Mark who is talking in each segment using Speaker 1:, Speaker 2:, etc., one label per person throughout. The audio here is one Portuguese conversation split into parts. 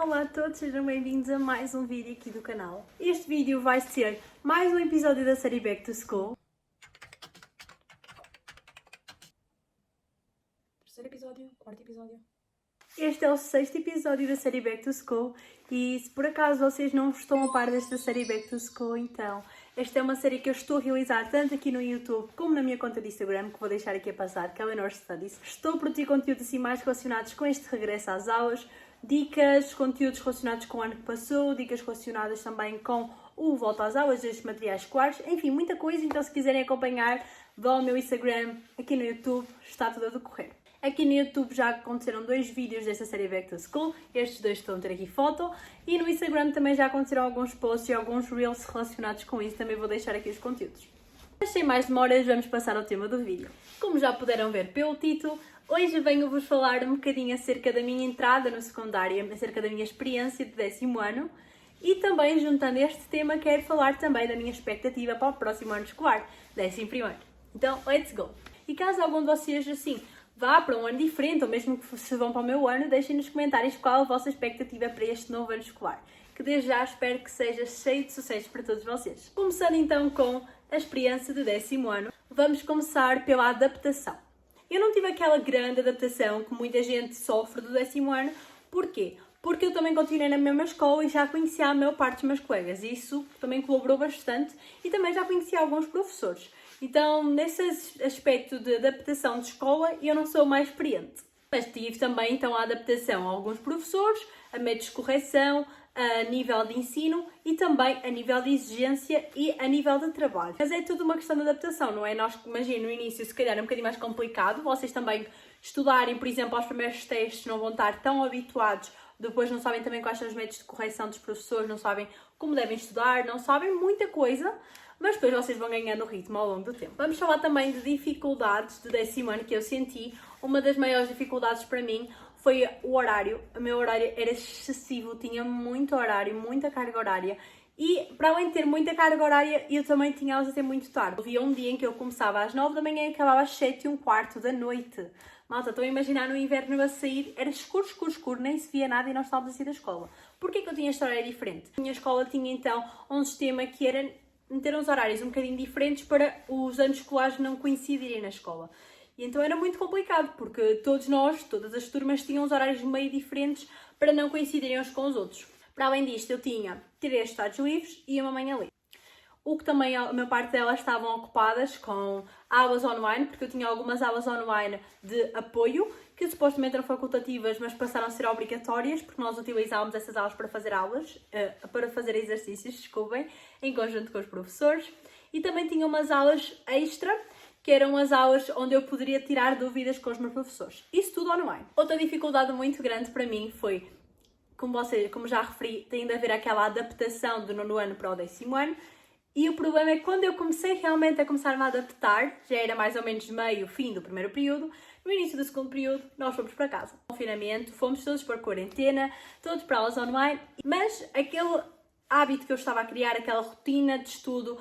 Speaker 1: Olá a todos, sejam bem-vindos a mais um vídeo aqui do canal. Este vídeo vai ser mais um episódio da série Back to School. Terceiro episódio, quarto episódio. Este é o sexto episódio da série Back to School e se por acaso vocês não estão a par desta série Back to School, então esta é uma série que eu estou a realizar tanto aqui no YouTube como na minha conta de Instagram, que vou deixar aqui a passar, que é Eleanor Studies. Estou a produzir conteúdos assim mais relacionados com este regresso às aulas, dicas, conteúdos relacionados com o ano que passou, dicas relacionadas também com o volta às aulas, estes materiais escolares, enfim, muita coisa. Então se quiserem acompanhar, vão ao meu Instagram, aqui no YouTube, está tudo a decorrer. Aqui no YouTube já aconteceram 2 vídeos desta série Back to School, estes 2 estão a ter aqui foto, e no Instagram também já aconteceram alguns posts e alguns reels relacionados com isso, também vou deixar aqui os conteúdos. Mas sem mais demoras, vamos passar ao tema do vídeo. Como já puderam ver pelo título, hoje venho-vos falar um bocadinho acerca da minha entrada no secundário, acerca da minha experiência de 10º ano, e também, juntando este tema, quero falar também da minha expectativa para o próximo ano escolar, 11º. Então, let's go! E caso algum de vocês, assim, vá para um ano diferente, ou mesmo que se vão para o meu ano, deixem nos comentários qual a vossa expectativa para este novo ano escolar, que desde já espero que seja cheio de sucesso para todos vocês. Começando então com a experiência do 10º ano, vamos começar pela adaptação. Eu não tive aquela grande adaptação que muita gente sofre do 10º ano. Porquê? Porque eu também continuei na mesma escola e já conhecia a maior parte dos meus colegas. Isso também colaborou bastante e também já conhecia alguns professores. Então, nesse aspecto de adaptação de escola, eu não sou mais experiente. Mas tive também então a adaptação a alguns professores, a métodos de correção, a nível de ensino e também a nível de exigência e a nível de trabalho. Mas é tudo uma questão de adaptação, não é? Nós, imagino, no início se calhar é um bocadinho mais complicado, vocês também estudarem, por exemplo, aos primeiros testes não vão estar tão habituados, depois não sabem também quais são os métodos de correção dos professores, não sabem como devem estudar, não sabem muita coisa, mas depois vocês vão ganhando o ritmo ao longo do tempo. Vamos falar também de dificuldades do 10º ano que eu senti. Uma das maiores dificuldades para mim foi o horário. O meu horário era excessivo, tinha muito horário, muita carga horária. E para além de ter muita carga horária, eu também tinha aulas até muito tarde. Havia um dia em que eu começava às 9 da manhã e acabava às 7h15 da noite. Malta, estão a imaginar no inverno a sair, era escuro, escuro, escuro, nem se via nada e nós estávamos a sair da escola. Porquê que eu tinha este horário diferente? A minha escola tinha então um sistema que era meter uns horários um bocadinho diferentes para os anos escolares não coincidirem na escola. E então era muito complicado, porque todos nós, todas as turmas, tinham os horários meio diferentes para não coincidirem uns com os outros. Para além disto, eu tinha 3 estados livres e uma manhã livre. O que também, a maior parte delas estavam ocupadas com aulas online, porque eu tinha algumas aulas online de apoio, que supostamente eram facultativas, mas passaram a ser obrigatórias, porque nós utilizávamos essas aulas para fazer para fazer exercícios, desculpem, em conjunto com os professores. E também tinha umas aulas extra, que eram as aulas onde eu poderia tirar dúvidas com os meus professores. Isso tudo online. Outra dificuldade muito grande para mim foi, como já referi, tem de haver aquela adaptação do 9º ano para o 10º ano. E o problema é que quando eu comecei realmente a começar-me a adaptar, já era mais ou menos meio, fim do primeiro período, no início do segundo período, nós fomos para casa. Confinamento, fomos todos para quarentena, todos para aulas online, mas aquele hábito que eu estava a criar, aquela rotina de estudo,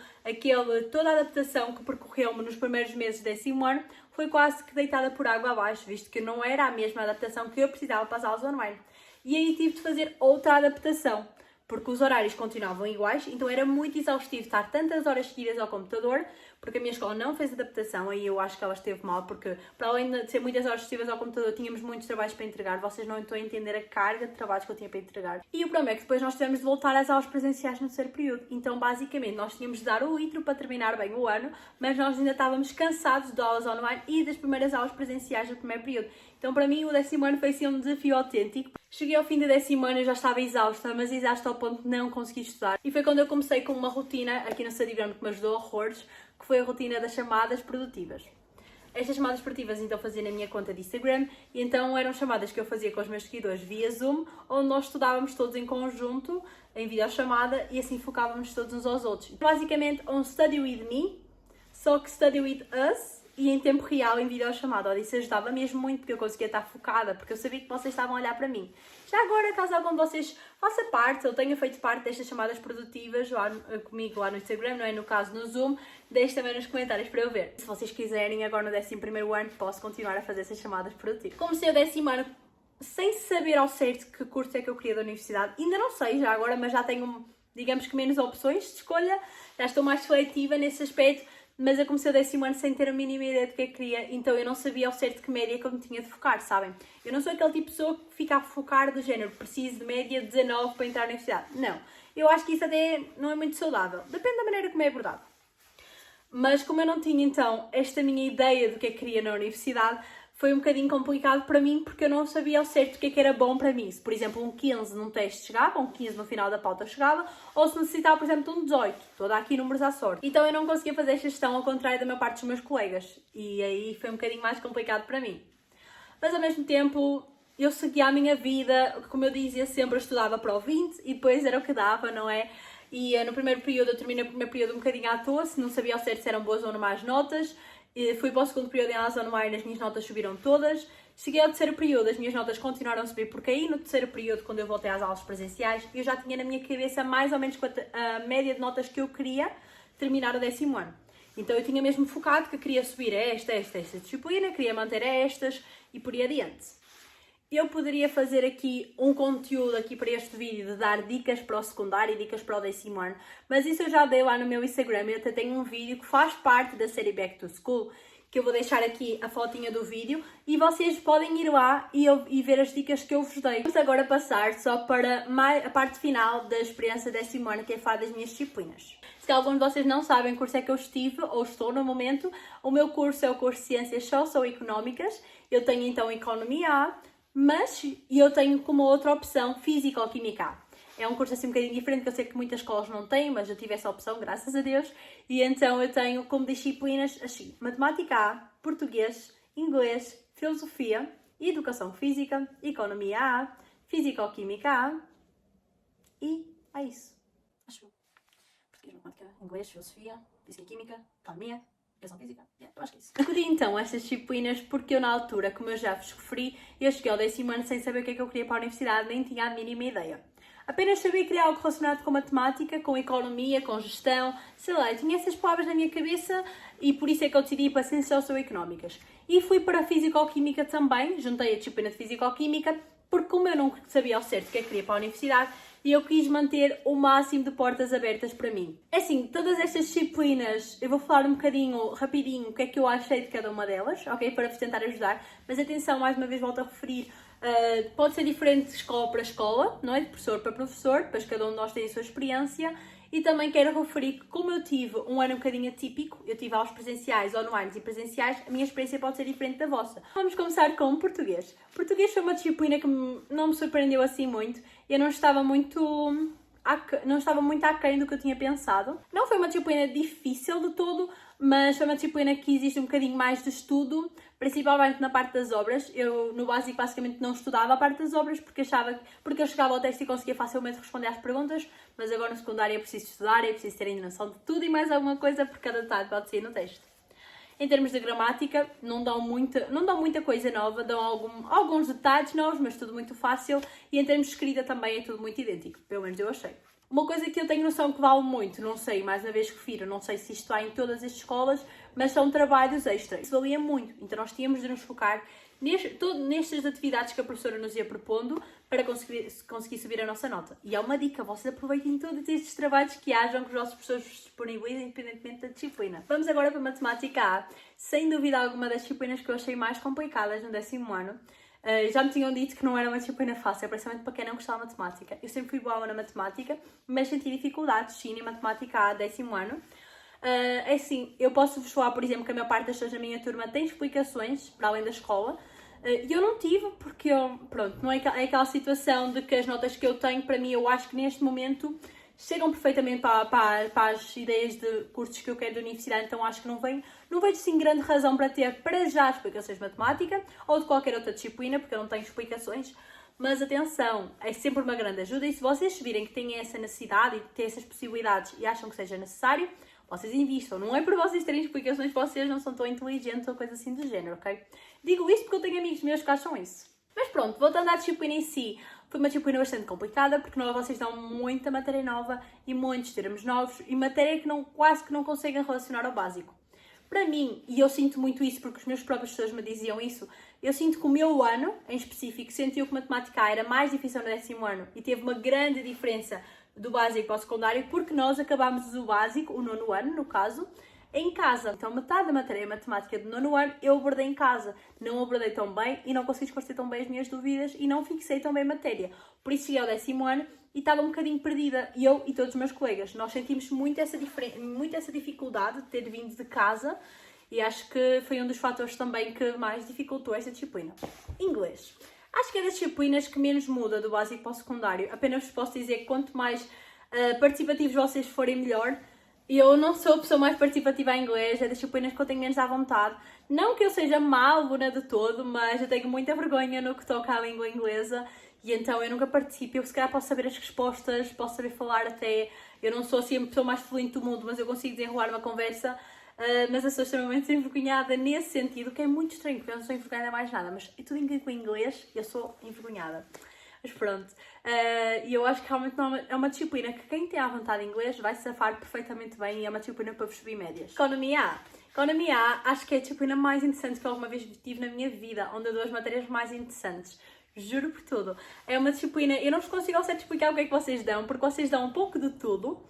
Speaker 1: toda a adaptação que percorreu-me nos primeiros meses do 10º ano, foi quase que deitada por água abaixo, visto que não era a mesma adaptação que eu precisava para as aulas online. E aí tive de fazer outra adaptação, porque os horários continuavam iguais, então era muito exaustivo estar tantas horas seguidas ao computador, porque a minha escola não fez adaptação, aí eu acho que ela esteve mal, porque para além de ser muitas horas seguidas ao computador, tínhamos muitos trabalhos para entregar, vocês não estão a entender a carga de trabalhos que eu tinha para entregar. E o problema é que depois nós tivemos de voltar às aulas presenciais no terceiro período, então basicamente nós tínhamos de dar o litro para terminar bem o ano, mas nós ainda estávamos cansados de aulas online e das primeiras aulas presenciais do primeiro período. Então para mim o 10º ano foi assim um desafio autêntico. Cheguei ao fim do 10º ano e já estava exausta, mas exausta ao ponto de não conseguir estudar. E foi quando eu comecei com uma rotina aqui no Instagram que me ajudou horrores, que foi a rotina das chamadas produtivas. Estas chamadas produtivas então fazia na minha conta de Instagram e então eram chamadas que eu fazia com os meus seguidores via Zoom, onde nós estudávamos todos em conjunto, em videochamada, e assim focávamos todos uns aos outros. Basicamente um study with me, só que study with us, e em tempo real, em videochamada. Olha, isso ajudava mesmo muito, porque eu conseguia estar focada, porque eu sabia que vocês estavam a olhar para mim. Já agora, caso algum de vocês faça parte, ou tenha feito parte destas chamadas produtivas comigo lá no Instagram, não é? No caso no Zoom, deixe também nos comentários para eu ver. Se vocês quiserem, agora no 11º ano, posso continuar a fazer essas chamadas produtivas. Comecei o 10º ano sem saber ao certo que curso é que eu queria da universidade. Ainda não sei já agora, mas já tenho, digamos que, menos opções de escolha. Já estou mais seletiva nesse aspecto, mas eu comecei o 10º ano sem ter a mínima ideia do que é que queria, então eu não sabia ao certo que média que eu me tinha de focar, sabem? Eu não sou aquele tipo de pessoa que fica a focar do género, preciso de média 19 para entrar na universidade. Não. Eu acho que isso até não é muito saudável. Depende da maneira como é abordado. Mas como eu não tinha então esta minha ideia do que é que queria na universidade, foi um bocadinho complicado para mim porque eu não sabia ao certo o que é que era bom para mim. Se, por exemplo, um 15 num teste chegava, um 15 no final da pauta chegava, ou se necessitava, por exemplo, de um 18. Estou a dar aqui números à sorte. Então eu não conseguia fazer esta gestão ao contrário da maior parte dos meus colegas. E aí foi um bocadinho mais complicado para mim. Mas ao mesmo tempo, eu seguia a minha vida, como eu dizia sempre, eu estudava para o 20 e depois era o que dava, não é? E no primeiro período, eu terminei o primeiro período um bocadinho à toa, se não sabia ao certo se eram boas ou não más notas. E fui para o segundo período em aulas online, as minhas notas subiram todas. Cheguei ao terceiro período, as minhas notas continuaram a subir porque aí no terceiro período, quando eu voltei às aulas presenciais, eu já tinha na minha cabeça mais ou menos a média de notas que eu queria terminar o 10º ano. Então eu tinha mesmo focado que queria subir a esta disciplina, queria manter estas e por aí adiante. Eu poderia fazer aqui um conteúdo aqui para este vídeo de dar dicas para o secundário e dicas para o 10º ano, mas isso eu já dei lá no meu Instagram. Eu até tenho um vídeo que faz parte da série Back to School, que eu vou deixar aqui a fotinha do vídeo e vocês podem ir lá e ver as dicas que eu vos dei. Vamos agora passar só para a parte final da experiência 10º ano, que é falar das minhas disciplinas. Se alguns de vocês não sabem que curso é que eu estive ou estou no momento, o meu curso é o curso de Ciências Socioeconómicas. Eu tenho então Economia A, mas eu tenho como outra opção Físico-Química A. É um curso assim um bocadinho diferente, que eu sei que muitas escolas não têm, mas eu tive essa opção, graças a Deus. E então eu tenho como disciplinas assim, Matemática A, Português, Inglês, Filosofia, Educação Física, Economia A, Físico-Química A e é isso. Acho eu. Português, Matemática, Inglês, Filosofia, Física-Química, Economia, Educação Física, eu acho que é isso. Escolhi então estas disciplinas porque eu na altura, como eu já vos referi, eu cheguei ao 10º ano sem saber o que é que eu queria para a universidade, nem tinha a mínima ideia. Apenas sabia que queria algo relacionado com matemática, com economia, com gestão, sei lá, eu tinha essas palavras na minha cabeça e por isso é que eu decidi ir para Ciências Socioeconómicas. E fui para a Físico-Química também, juntei a disciplina de Físico-Química, porque como eu não sabia ao certo o que é que queria para a universidade, e eu quis manter o máximo de portas abertas para mim. Assim, todas estas disciplinas, eu vou falar um bocadinho, rapidinho, o que é que eu achei de cada uma delas, ok? Para vos tentar ajudar. Mas atenção, mais uma vez volto a referir, pode ser diferente de escola para escola, não é? De professor para professor, depois cada um de nós tem a sua experiência. E também quero referir que como eu tive um ano um bocadinho atípico, eu tive aulas presenciais, online e presenciais, a minha experiência pode ser diferente da vossa. Vamos começar com português. Português foi uma disciplina que não me surpreendeu assim muito. Eu não estava muito aquém do que eu tinha pensado. Não foi uma disciplina difícil de todo, mas foi uma disciplina que existe um bocadinho mais de estudo, principalmente na parte das obras. Eu, no básico, basicamente não estudava a parte das obras porque eu chegava ao teste e conseguia facilmente responder às perguntas, mas agora no secundário é preciso estudar, é preciso ter ainda noção de tudo e mais alguma coisa, porque cada detalhe pode sair no teste. Em termos de gramática, não dão muita coisa nova, dão alguns detalhes novos, mas tudo muito fácil. E em termos de escrita também é tudo muito idêntico, pelo menos eu achei. Uma coisa que eu tenho noção que vale muito, não sei, mais uma vez refiro, não sei se isto há em todas as escolas, mas são trabalhos extras. Isso valia muito, então nós tínhamos de nos focar nestas atividades que a professora nos ia propondo para conseguir subir a nossa nota. E é uma dica, vocês aproveitem todos estes trabalhos que hajam, que os vossos professores disponibilizem, independentemente da disciplina. Vamos agora para a Matemática A. Sem dúvida alguma das disciplinas que eu achei mais complicadas no 10º ano. Já me tinham dito que não era uma disciplina fácil, principalmente para quem não gostava de matemática. Eu sempre fui boa na matemática, mas senti dificuldades, sim, em Matemática A, 10º ano. É assim, eu posso-vos falar, por exemplo, que a maior parte das pessoas da minha turma tem explicações, para além da escola, e eu não tive, porque não é aquela situação de que as notas que eu tenho, para mim, eu acho que neste momento chegam perfeitamente para as ideias de cursos que eu quero da universidade, então acho que não vejo sim grande razão para ter para já explicações de matemática ou de qualquer outra disciplina, porque eu não tenho explicações. Mas atenção, é sempre uma grande ajuda e se vocês virem que têm essa necessidade e têm essas possibilidades e acham que seja necessário, vocês invistam. Não é por vocês terem explicações que vocês não são tão inteligentes ou coisa assim do género, ok? Digo isto porque eu tenho amigos meus que acham isso. Mas pronto, voltando à disciplina em si, foi uma disciplina bastante complicada porque vocês dão muita matéria nova e muitos termos novos e matéria que quase que não conseguem relacionar ao básico. Para mim, e eu sinto muito isso porque os meus próprios professores me diziam isso, eu sinto que o meu ano, em específico, sentiu que matemática A era mais difícil no 10º ano e teve uma grande diferença do básico para o secundário porque nós acabámos o básico, o 9º ano, no caso, em casa. Então, metade da matéria matemática do 9º ano eu abordei em casa. Não abordei tão bem e não consegui esclarecer tão bem as minhas dúvidas e não fixei tão bem a matéria. Por isso cheguei ao 10º ano e estava um bocadinho perdida. Eu e todos os meus colegas. Nós sentimos muito essa dificuldade de ter vindo de casa e acho que foi um dos fatores também que mais dificultou esta disciplina. Inglês. Acho que é das disciplinas que menos muda do básico para o secundário. Apenas vos posso dizer que quanto mais participativos vocês forem, melhor. Eu não sou a pessoa mais participativa em inglês, é das disciplinas que eu tenho menos à vontade. Não que eu seja má aluna de todo, mas eu tenho muita vergonha no que toca à língua inglesa e então eu nunca participo. Eu se calhar posso saber as respostas, posso saber falar até. Eu não sou assim a pessoa mais fluente do mundo, mas eu consigo desenrolar uma conversa. Mas eu sou extremamente envergonhada nesse sentido, que é muito estranho, porque eu não sou envergonhada mais nada, mas é tudo em inglês eu sou envergonhada. Mas pronto, e eu acho que realmente é uma disciplina que quem tem à vontade em inglês vai se safar perfeitamente bem e é uma disciplina para vos subir médias. Economia A. Economia A acho que é a disciplina mais interessante que eu alguma vez tive na minha vida, onde eu dou as matérias mais interessantes. Juro por tudo. É uma disciplina, eu não vos consigo ao certo explicar o que é que vocês dão, porque vocês dão um pouco de tudo.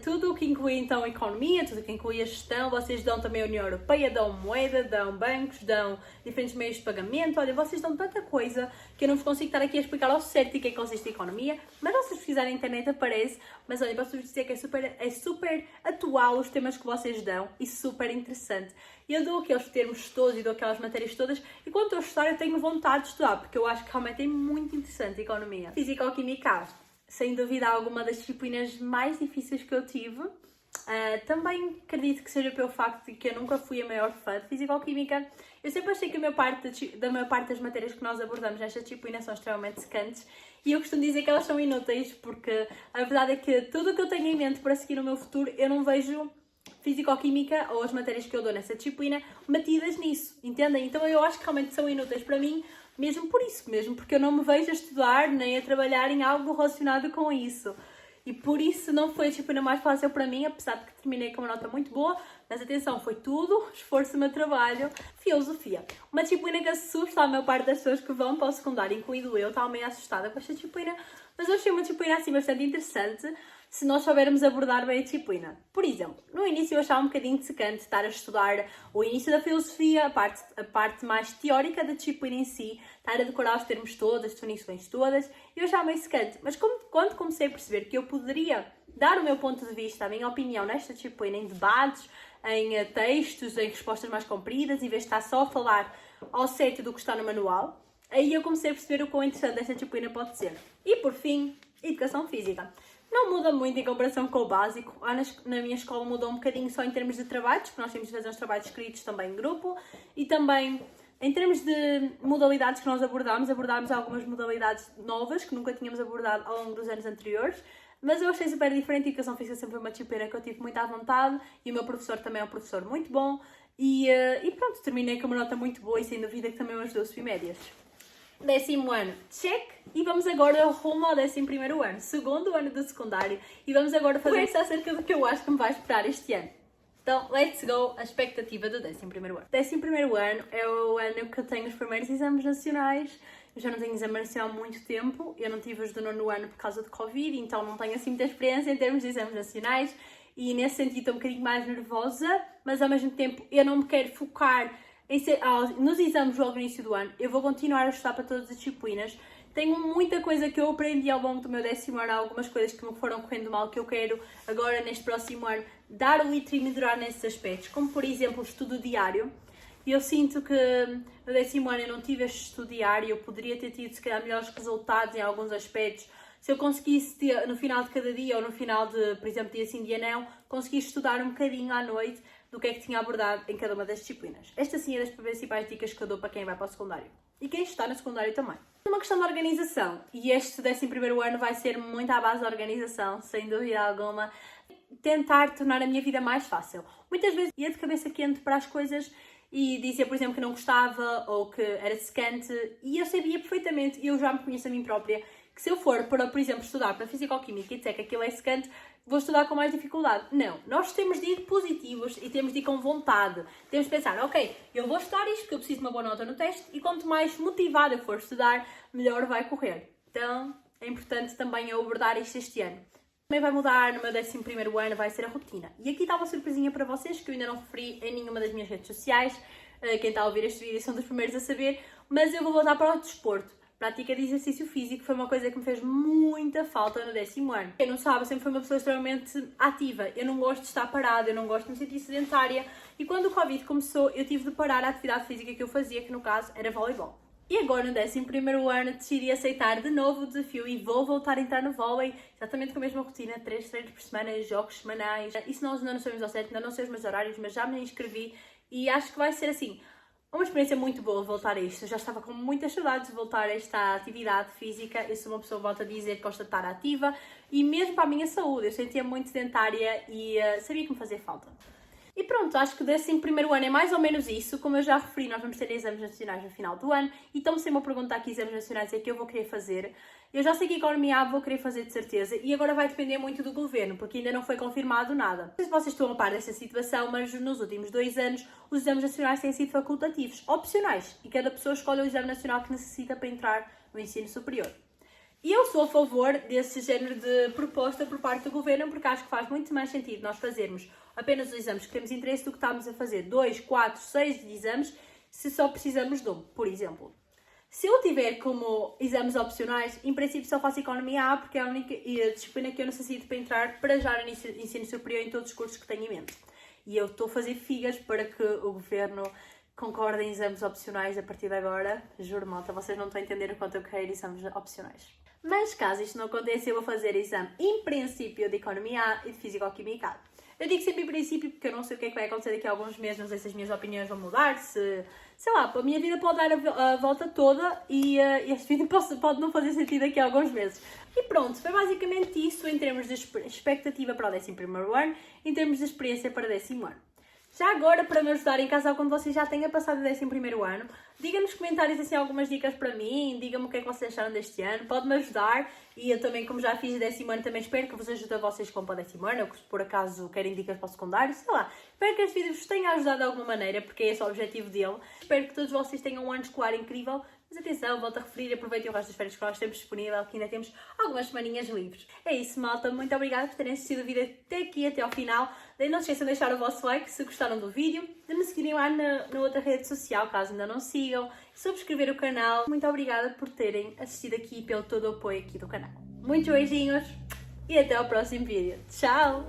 Speaker 1: Tudo o que inclui então a economia, tudo o que inclui a gestão, vocês dão também a União Europeia, dão moeda, dão bancos, dão diferentes meios de pagamento, olha, vocês dão tanta coisa que eu não vos consigo estar aqui a explicar ao certo em que é que consiste a economia, mas vocês precisarem na internet aparece, mas olha, posso-vos dizer que é super atual os temas que vocês dão e super interessante. Eu dou aqueles termos todos e dou aquelas matérias todas e quando estou a estudar eu tenho vontade de estudar, porque eu acho que realmente é muito interessante a economia. Físico-química, sem dúvida alguma das disciplinas mais difíceis que eu tive. Também acredito que seja pelo facto de que eu nunca fui a maior fã de Físico-Química. Eu sempre achei que a maior parte das matérias que nós abordamos nesta disciplina são extremamente secantes e eu costumo dizer que elas são inúteis porque a verdade é que tudo o que eu tenho em mente para seguir no meu futuro eu não vejo Físico-Química ou as matérias que eu dou nessa disciplina metidas nisso, entendem? Então eu acho que realmente são inúteis para mim. Mesmo por isso, mesmo porque eu não me vejo a estudar nem a trabalhar em algo relacionado com isso. E por isso não foi a disciplina mais fácil para mim, apesar de que terminei com uma nota muito boa. Mas atenção, foi tudo esforço no meu trabalho. Filosofia. Uma disciplina que assusta a maior parte das pessoas que vão para o secundário, incluindo eu, estava meio assustada com esta disciplina. Mas eu achei uma disciplina assim bastante interessante se nós soubermos abordar bem a disciplina. Por exemplo, no início eu achava um bocadinho secante estar a estudar o início da filosofia, a parte mais teórica da disciplina em si, estar a decorar os termos todos, as definições todas, eu achava meio secante. Mas quando comecei a perceber que eu poderia dar o meu ponto de vista, a minha opinião nesta disciplina, em debates, em textos, em respostas mais compridas, em vez de estar só a falar ao certo do que está no manual, aí eu comecei a perceber o quão interessante esta disciplina pode ser. E por fim, Educação Física. Não muda muito em comparação com o básico. Na minha escola mudou um bocadinho só em termos de trabalhos, porque nós temos de fazer uns trabalhos escritos também em grupo. E também, em termos de modalidades que nós abordámos algumas modalidades novas que nunca tínhamos abordado ao longo dos anos anteriores. Mas eu achei super diferente. A Educação Física sempre foi uma disciplina que eu tive muita vontade. E o meu professor também é um professor muito bom. E pronto, terminei com uma nota muito boa e sem dúvida que também me ajudou a subir médias. 10º ano, check! E vamos agora rumo ao 11º ano, segundo ano do secundário. E vamos agora fazer isso acerca do que eu acho que me vai esperar este ano. Então, let's go! A expectativa do 11º ano. 11º ano é o ano que eu tenho os primeiros exames nacionais. Eu já não tenho exame nacional há muito tempo. Eu não tive os do 9º ano por causa de Covid, então não tenho assim muita experiência em termos de exames nacionais. E nesse sentido estou um bocadinho mais nervosa, mas ao mesmo tempo eu não me quero focar nos exames logo no início do ano. Eu vou continuar a estudar para todas as disciplinas. Tenho muita coisa que eu aprendi ao longo do meu 10º ano, algumas coisas que me foram correndo mal, que eu quero agora, neste próximo ano, dar o litro e melhorar nesses aspectos, como por exemplo o estudo diário. Eu sinto que no 10º ano eu não tive este estudo diário, eu poderia ter tido se calhar melhores resultados em alguns aspectos. Se eu conseguisse ter, no final de cada dia ou no final de, por exemplo, dia sim, dia não, conseguir estudar um bocadinho à noite do que é que tinha abordado em cada uma das disciplinas. Esta sim é das principais dicas que eu dou para quem vai para o secundário. E quem está no secundário também. Uma questão de organização. E este 11º ano vai ser muito à base da organização, sem dúvida alguma. Tentar tornar a minha vida mais fácil. Muitas vezes ia de cabeça quente para as coisas e dizia, por exemplo, que não gostava ou que era secante. E eu sabia perfeitamente, eu já me conheço a mim própria, que se eu for para, por exemplo, estudar para Físico-Química e disser que aquilo é secante, vou estudar com mais dificuldade. Não, nós temos de ir positivos e temos de ir com vontade. Temos de pensar, ok, eu vou estudar isto porque eu preciso de uma boa nota no teste e quanto mais motivado eu for estudar, melhor vai correr. Então, é importante também eu abordar isto este ano. Também vai mudar no meu 11º ano, vai ser a rotina. E aqui está uma surpresinha para vocês que eu ainda não referi em nenhuma das minhas redes sociais. Quem está a ouvir este vídeo são dos primeiros a saber, mas eu vou voltar para o desporto. Prática de exercício físico foi uma coisa que me fez muita falta no 10º ano. Quem não sabe, eu sempre fui uma pessoa extremamente ativa. Eu não gosto de estar parada, eu não gosto de me sentir sedentária. E quando o Covid começou, eu tive de parar a atividade física que eu fazia, que no caso era voleibol. E agora, no 11º ano, decidi aceitar de novo o desafio e vou voltar a entrar no vôlei, exatamente com a mesma rotina, 3 treinos por semana, jogos semanais. E se nós ainda não sabemos ao certo, ainda não sei os meus horários, mas já me inscrevi e acho que vai ser assim. Uma experiência muito boa voltar a isto. Eu já estava com muitas saudades de voltar a esta atividade física. Eu sou uma pessoa, volto a dizer, que gosta de estar ativa. E mesmo para a minha saúde, eu sentia muito sedentária e sabia que me fazia falta. E pronto, acho que o 11º ano é mais ou menos isso. Como eu já referi, nós vamos ter exames nacionais no final do ano. E estão-me sempre a perguntar que exames nacionais é que eu vou querer fazer. Eu já sei que a Economia vou querer fazer de certeza. E agora vai depender muito do governo, porque ainda não foi confirmado nada. Não sei se vocês estão a par dessa situação, mas nos últimos 2 anos os exames nacionais têm sido facultativos, opcionais. E cada pessoa escolhe o exame nacional que necessita para entrar no ensino superior. E eu sou a favor desse género de proposta por parte do governo, porque acho que faz muito mais sentido nós fazermos apenas os exames que temos interesse do que estarmos a fazer 2, 4, 6 exames se só precisamos de um, por exemplo. Se eu tiver como exames opcionais, em princípio só faço Economia A, porque é a única disciplina que eu necessito para entrar para já no ensino superior em todos os cursos que tenho em mente. E eu estou a fazer figas para que o governo concorde em exames opcionais a partir de agora. Juro, malta, vocês não estão a entender o quanto eu quero exames opcionais. Mas caso isto não aconteça, eu vou fazer exame em princípio de Economia A e de Físico-Química A. Eu digo sempre em princípio porque eu não sei o que é que vai acontecer daqui a alguns meses, não sei se as minhas opiniões vão mudar, sei lá, a minha vida pode dar a volta toda e este vídeo pode não fazer sentido daqui a alguns meses. E pronto, foi basicamente isso em termos de expectativa para o 11º ano, em termos de experiência para o 10º ano. Já agora, para me ajudar em caso quando vocês já tenham passado o 11º ano, diga nos comentários assim algumas dicas para mim, diga-me o que é que vocês acharam deste ano, pode-me ajudar e eu também, como já fiz o 10º ano, também espero que vos ajude a vocês com o 10º ano, ou que se por acaso querem dicas para o secundário, sei lá. Espero que este vídeo vos tenha ajudado de alguma maneira, porque é esse o objetivo dele. Espero que todos vocês tenham um ano escolar incrível. Mas atenção, volto a referir, aproveitem o resto das férias que nós temos disponível, que ainda temos algumas semaninhas livres. É isso, malta. Muito obrigada por terem assistido o vídeo até aqui, até ao final. Não se esqueçam de deixar o vosso like se gostaram do vídeo, de me seguirem lá na outra rede social, caso ainda não sigam, subscrever o canal. Muito obrigada por terem assistido aqui e pelo todo o apoio aqui do canal. Muitos beijinhos e até ao próximo vídeo. Tchau!